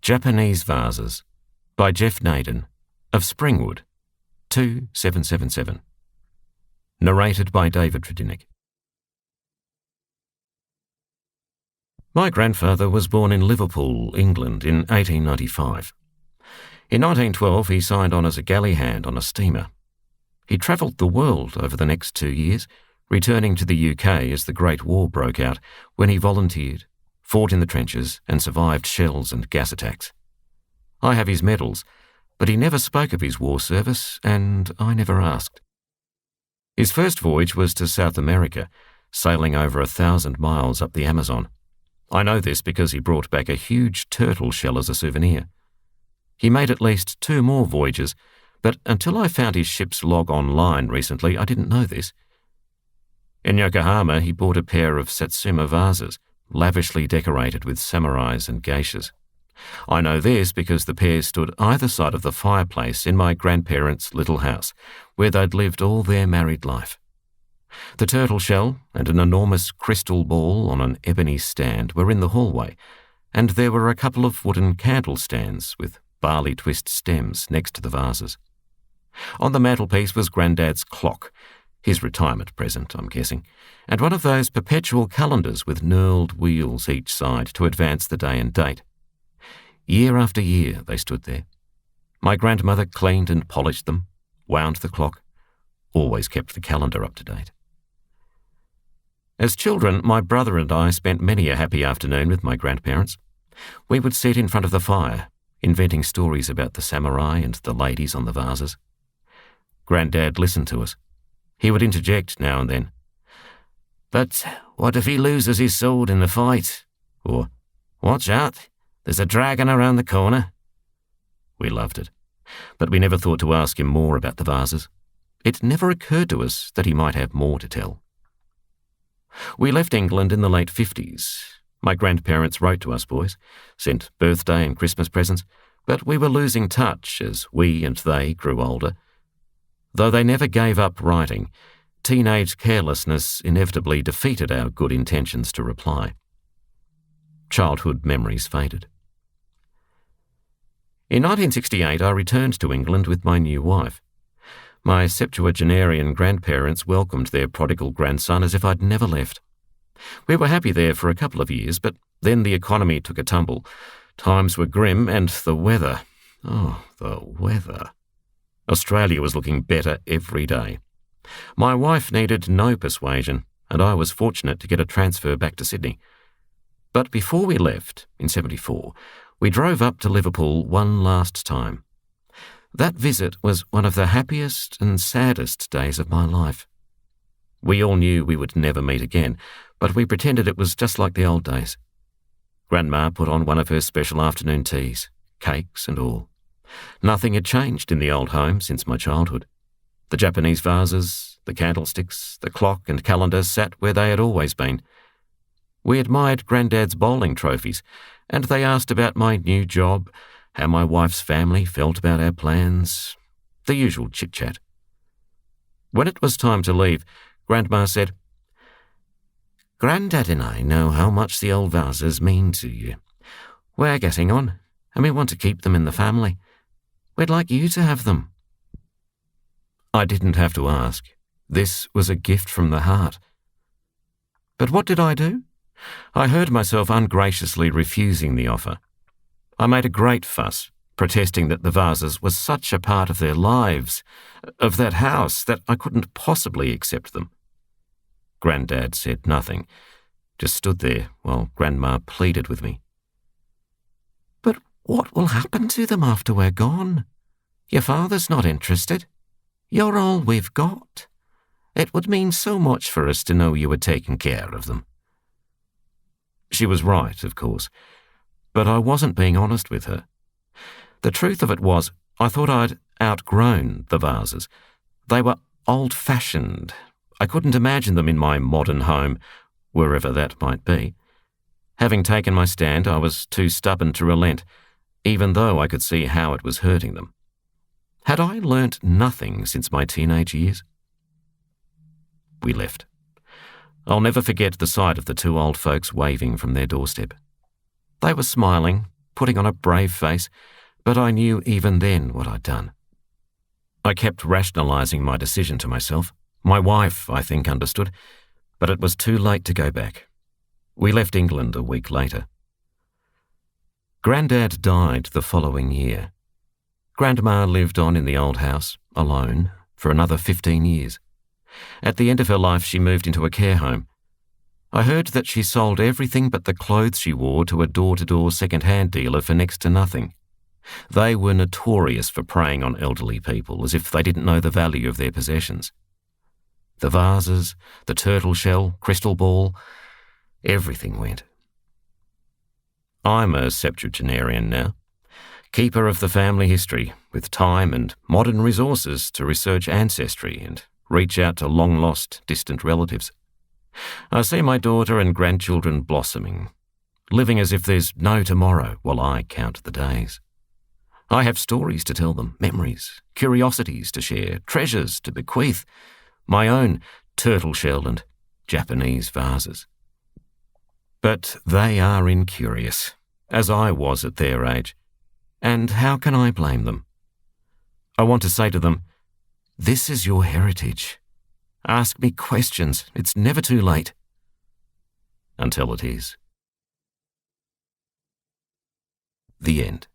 Japanese Vases by Geoff Nadin of Springwood, 2777. Narrated by David Tredinnick. My grandfather was born in Liverpool, England in 1895. In 1912 he signed on as a galley hand on a steamer. He travelled the world over the next 2 years, returning to the UK as the Great War broke out, when he volunteered, fought in the trenches and survived shells and gas attacks. I have his medals, but he never spoke of his war service, and I never asked. His first voyage was to South America, sailing over 1,000 miles up the Amazon. I know this because he brought back a huge turtle shell as a souvenir. He made at least 2 more voyages, but until I found his ship's log online recently, I didn't know this. In Yokohama, he bought a pair of Satsuma vases, lavishly decorated with samurais and geishas. I know this because the pair stood either side of the fireplace in my grandparents' little house, where they'd lived all their married life. The turtle shell and an enormous crystal ball on an ebony stand were in the hallway, and there were a couple of wooden candle stands with barley twist stems next to the vases. On the mantelpiece was Grandad's clock, his retirement present, I'm guessing, and one of those perpetual calendars with knurled wheels each side to advance the day and date. Year after year they stood there. My grandmother cleaned and polished them, wound the clock, always kept the calendar up to date. As children, my brother and I spent many a happy afternoon with my grandparents. We would sit in front of the fire, inventing stories about the samurai and the ladies on the vases. Grandad listened to us. He would interject now and then. "But what if he loses his sword in the fight?" Or, "Watch out, there's a dragon around the corner." We loved it, but we never thought to ask him more about the vases. It never occurred to us that he might have more to tell. We left England in the late 50s. My grandparents wrote to us boys, sent birthday and Christmas presents, but we were losing touch as we and they grew older. Though they never gave up writing, teenage carelessness inevitably defeated our good intentions to reply. Childhood memories faded. In 1968, I returned to England with my new wife. My septuagenarian grandparents welcomed their prodigal grandson as if I'd never left. We were happy there for a couple of years, but then the economy took a tumble. Times were grim, and the weather. Oh, the weather. Australia was looking better every day. My wife needed no persuasion, and I was fortunate to get a transfer back to Sydney. But before we left, in 1974, we drove up to Liverpool one last time. That visit was one of the happiest and saddest days of my life. We all knew we would never meet again, but we pretended it was just like the old days. Grandma put on one of her special afternoon teas, cakes and all. Nothing had changed in the old home since my childhood. The Japanese vases, the candlesticks, the clock and calendar sat where they had always been. We admired Grandad's bowling trophies, and they asked about my new job, how my wife's family felt about our plans, the usual chit-chat. When it was time to leave, Grandma said, "Grandad and I know how much the old vases mean to you. We're getting on, and we want to keep them in the family. We'd like you to have them." I didn't have to ask. This was a gift from the heart. But what did I do? I heard myself ungraciously refusing the offer. I made a great fuss, protesting that the vases were such a part of their lives, of that house, that I couldn't possibly accept them. Grandad said nothing, just stood there while Grandma pleaded with me. "But what will happen to them after we're gone? Your father's not interested. You're all we've got. It would mean so much for us to know you were taking care of them." She was right, of course, but I wasn't being honest with her. The truth of it was, I thought I'd outgrown the vases. They were old-fashioned. I couldn't imagine them in my modern home, wherever that might be. Having taken my stand, I was too stubborn to relent, even though I could see how it was hurting them. Had I learnt nothing since my teenage years? We left. I'll never forget the sight of the 2 old folks waving from their doorstep. They were smiling, putting on a brave face, but I knew even then what I'd done. I kept rationalising my decision to myself. My wife, I think, understood, but it was too late to go back. We left England a week later. Grandad died the following year. Grandma lived on in the old house, alone, for another 15 years. At the end of her life, she moved into a care home. I heard that she sold everything but the clothes she wore to a door-to-door second-hand dealer for next to nothing. They were notorious for preying on elderly people as if they didn't know the value of their possessions. The vases, the turtle shell, crystal ball, everything went. I'm a septuagenarian now, keeper of the family history, with time and modern resources to research ancestry and reach out to long-lost, distant relatives. I see my daughter and grandchildren blossoming, living as if there's no tomorrow while I count the days. I have stories to tell them, memories, curiosities to share, treasures to bequeath, my own turtle shell and Japanese vases. But they are incurious, as I was at their age, and how can I blame them? I want to say to them, this is your heritage. Ask me questions, it's never too late. Until it is. The end.